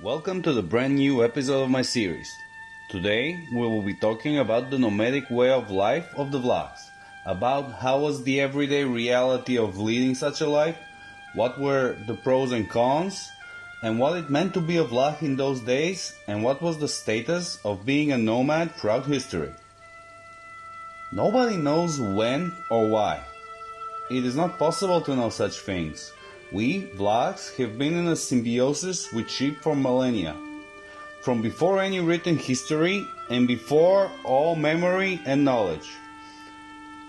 Welcome to the brand new episode of my series. Today we will be talking about the nomadic way of life of the Vlacs, about how was the everyday reality of leading such a life, what were the pros and cons, and what it meant to be a Vlach in those days, and what was the status of being a nomad throughout history. Nobody knows when or why. It is not possible to know such things. We, Vlachs, have been in a symbiosis with sheep for millennia. From before any written history and before all memory and knowledge.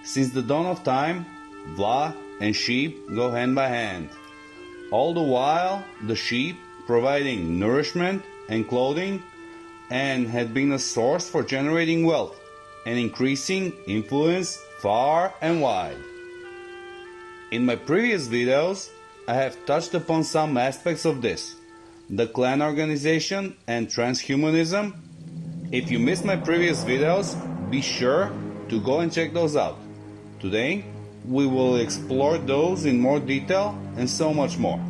Since the dawn of time, Vlah and sheep go hand by hand. All the while, the sheep providing nourishment and clothing and had been a source for generating wealth and increasing influence far and wide. In my previous videos, I have touched upon some aspects of this, the clan organization and transhumanism. If you missed my previous videos, be sure to go and check those out. Today, we will explore those in more detail and so much more.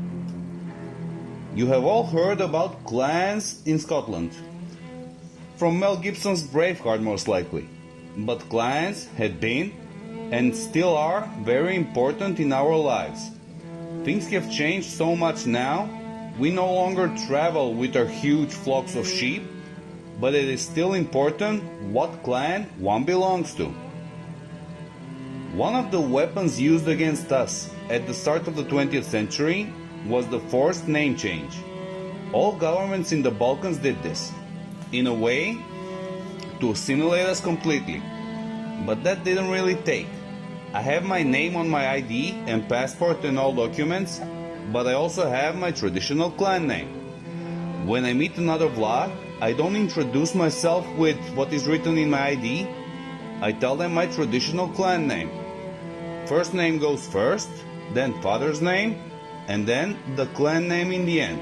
You have all heard about clans in Scotland, from Mel Gibson's Braveheart most likely, but clans had been and still are very important in our lives. Things have changed so much now, we no longer travel with our huge flocks of sheep, but it is still important what clan one belongs to. One of the weapons used against us at the start of the 20th century was the forced name change. All governments in the Balkans did this, in a way, to assimilate us completely. But that didn't really take. I have my name on my ID and passport and all documents, but I also have my traditional clan name. When I meet another Vlach, I don't introduce myself with what is written in my ID. I tell them my traditional clan name. First name goes first, then father's name, and then the clan name in the end.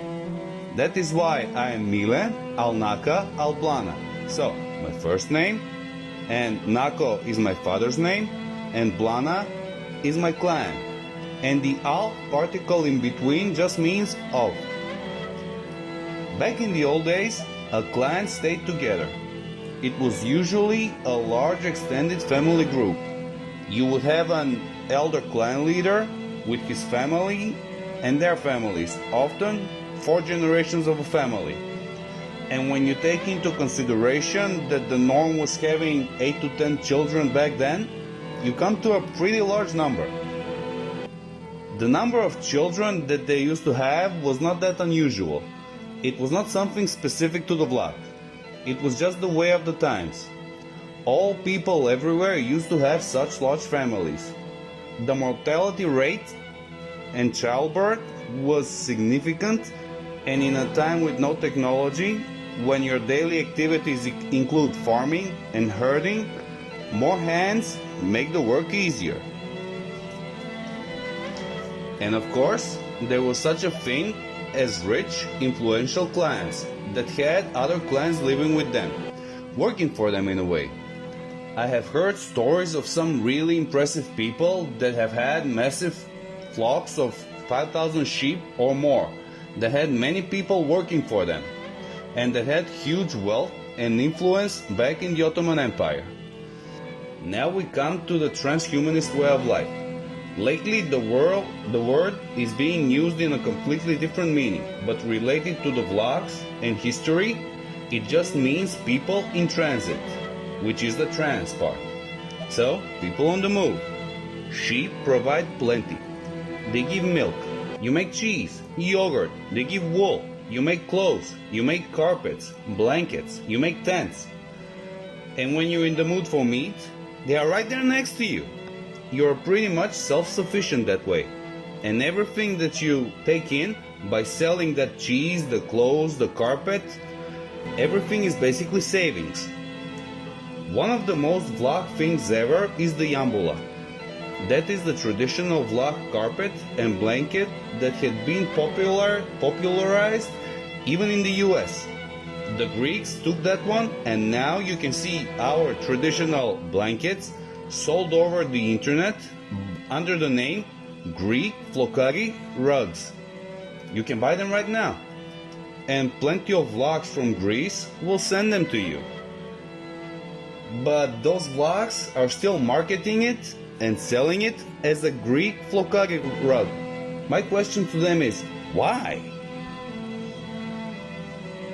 That is why I am Mile, Alnaka, Alblana. So, my first name, and Nako is my father's name, and Blana is my clan, and the al particle in between just means of. Back in the old days, a clan stayed together. It was usually a large extended family group. You would have an elder clan leader with his family and their families, often 4 generations of a family. And when you take into consideration that the norm was having 8 to 10 children back then, you come to a pretty large number. The number of children that they used to have was not that unusual. It was not something specific to the Vlach. It was just the way of the times. All people everywhere used to have such large families. The mortality rate and childbirth was significant, and in a time with no technology, when your daily activities include farming and herding, more hands make the work easier. And of course, there was such a thing as rich, influential clans that had other clans living with them, working for them in a way. I have heard stories of some really impressive people that have had massive flocks of 5,000 sheep or more, that had many people working for them, and that had huge wealth and influence back in the Ottoman Empire. Now we come to the transhumanist way of life. Lately the word is being used in a completely different meaning, but related to the Vlachs and history, it just means people in transit, which is the trans part. So, people on the move. Sheep provide plenty. They give milk. You make cheese, yogurt. They give wool. You make clothes. You make carpets, blankets. You make tents. And when you're in the mood for meat, they are right there next to you. You're pretty much self-sufficient that way. And everything that you take in by selling that cheese, the clothes, the carpet, everything is basically savings. One of the most Vlach things ever is the yambula. That is the traditional Vlach carpet and blanket that had been popularized even in the US. The Greeks took that one, and now you can see our traditional blankets sold over the internet under the name Greek Flokari rugs. You can buy them right now. and plenty of Vlacs from Greece will send them to you. But those Vlacs are still marketing it and selling it as a Greek flocage rug. My question to them is, why?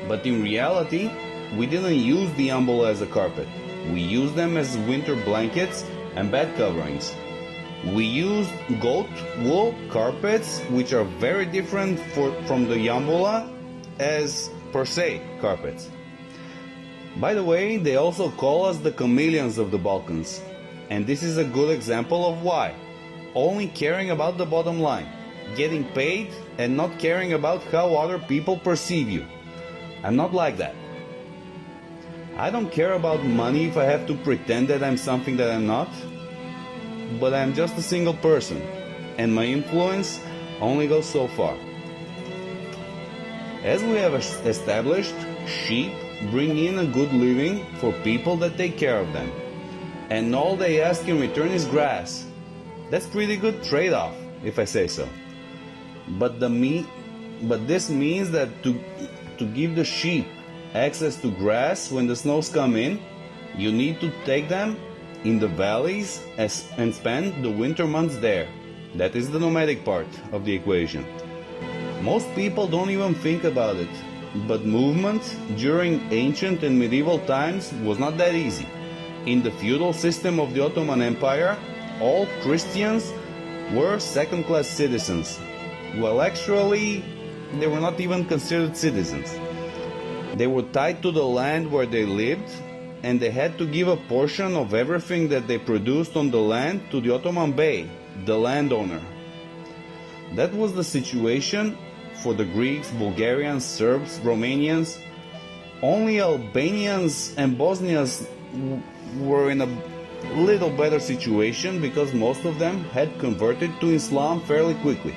But in reality, we didn't use the Ambola as a carpet. We used them as winter blankets and bed coverings. We used goat wool carpets, which are very different from the Yambola, as per se carpets. By the way, they also call us the Chameleons of the Balkans. And this is a good example of why. Only caring about the bottom line, getting paid, and not caring about how other people perceive you. I'm not like that. I don't care about money if I have to pretend that I'm something that I'm not. But I'm just a single person, and my influence only goes so far. As we have established, sheep bring in a good living for people that take care of them, and all they ask in return is grass. That's pretty good trade-off, if I say so. But this means that to give the sheep access to grass when the snows come in, you need to take them in the valleys and spend the winter months there. That is the nomadic part of the equation. Most people don't even think about it, but movement during ancient and medieval times was not that easy. In the feudal system of the Ottoman Empire, all Christians were second-class citizens. Well, actually, they were not even considered citizens. They were tied to the land where they lived, and they had to give a portion of everything that they produced on the land to the Ottoman Bey, the landowner. That was the situation for the Greeks, Bulgarians, Serbs, Romanians. Only Albanians and Bosnians were in a little better situation because most of them had converted to Islam fairly quickly.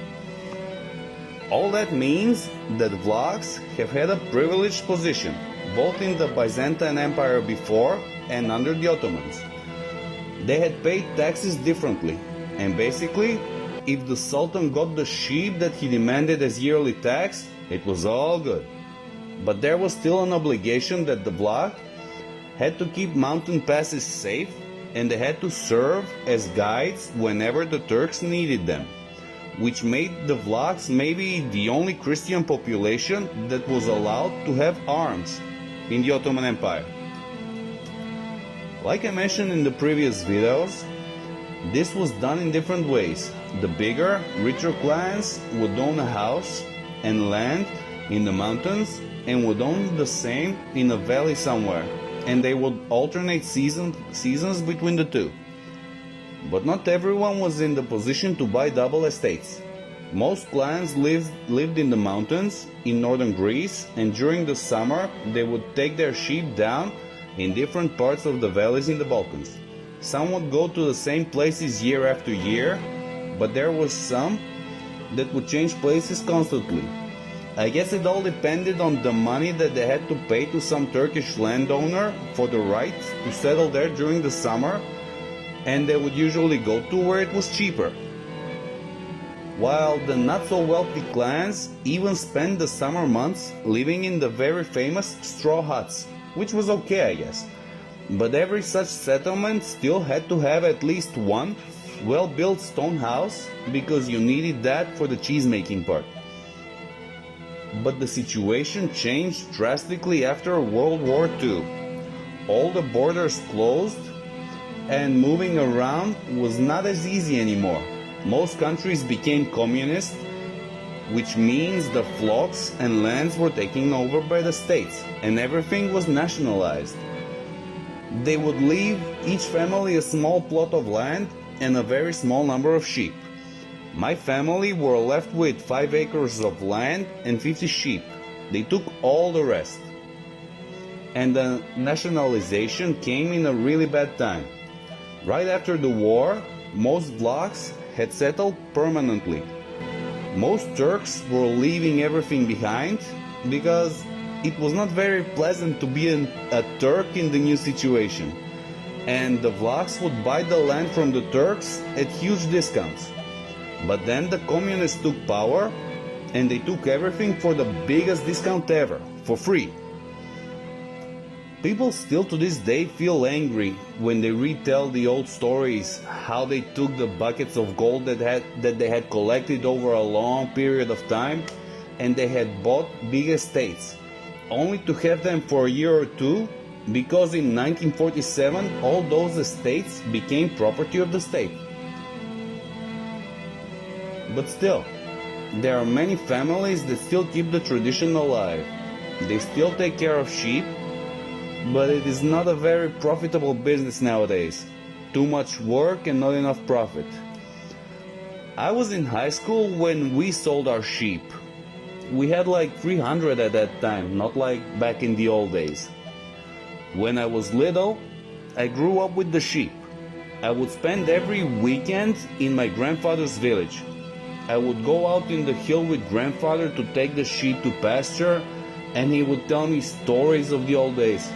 All that means that Vlachs have had a privileged position, both in the Byzantine Empire before and under the Ottomans. They had paid taxes differently, and basically, if the Sultan got the sheep that he demanded as yearly tax, it was all good. But there was still an obligation that the Vlach had to keep mountain passes safe, and they had to serve as guides whenever the Turks needed them, which made the Vlachs maybe the only Christian population that was allowed to have arms in the Ottoman Empire. Like I mentioned in the previous videos, this was done in different ways. The bigger, richer clans would own a house and land in the mountains and would own the same in a valley somewhere, and they would alternate seasons between the two. But not everyone was in the position to buy double estates. Most clans lived in the mountains in northern Greece, and during the summer they would take their sheep down in different parts of the valleys in the Balkans. Some would go to the same places year after year, but there was some that would change places constantly. I guess it all depended on the money that they had to pay to some Turkish landowner for the right to settle there during the summer, and they would usually go to where it was cheaper. While the not-so-wealthy clans even spent the summer months living in the very famous straw huts, which was okay, I guess. But every such settlement still had to have at least one well-built stone house, because you needed that for the cheese-making part. But the situation changed drastically after World War II. All the borders closed, and moving around was not as easy anymore. Most countries became communist, which means the flocks and lands were taken over by the states, and everything was nationalized. They would leave each family a small plot of land and a very small number of sheep. My family were left with 5 acres of land and 50 sheep. They took all the rest. And the nationalization came in a really bad time. Right after the war, most Vlachs had settled permanently. Most Turks were leaving everything behind because it was not very pleasant to be a Turk in the new situation. And the Vlachs would buy the land from the Turks at huge discounts. But then the communists took power, and they took everything for the biggest discount ever, for free. People still to this day feel angry when they retell the old stories, how they took the buckets of gold that they had collected over a long period of time, and they had bought big estates, only to have them for a year or two, because in 1947 all those estates became property of the state. But still, there are many families that still keep the tradition alive. They still take care of sheep, but it is not a very profitable business nowadays. Too much work and not enough profit. I was in high school when we sold our sheep. We had like 300 at that time, not like back in the old days. When I was little, I grew up with the sheep. I would spend every weekend in my grandfather's village. I would go out in the hill with grandfather to take the sheep to pasture, and he would tell me stories of the old days.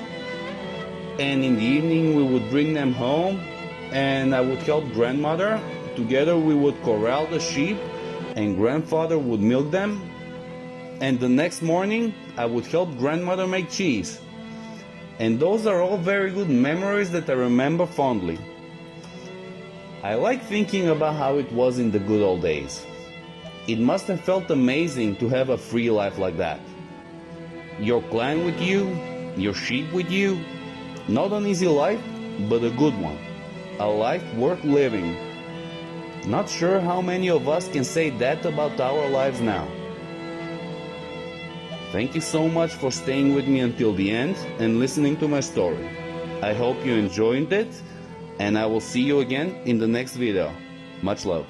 And in the evening we would bring them home, and I would help grandmother. Together we would corral the sheep, and grandfather would milk them. And the next morning I would help grandmother make cheese. And those are all very good memories that I remember fondly. I like thinking about how it was in the good old days. It must have felt amazing to have a free life like that. Your clan with you, your sheep with you. Not an easy life, but a good one. A life worth living. Not sure how many of us can say that about our lives now. Thank you so much for staying with me until the end and listening to my story. I hope you enjoyed it, and I will see you again in the next video. Much love.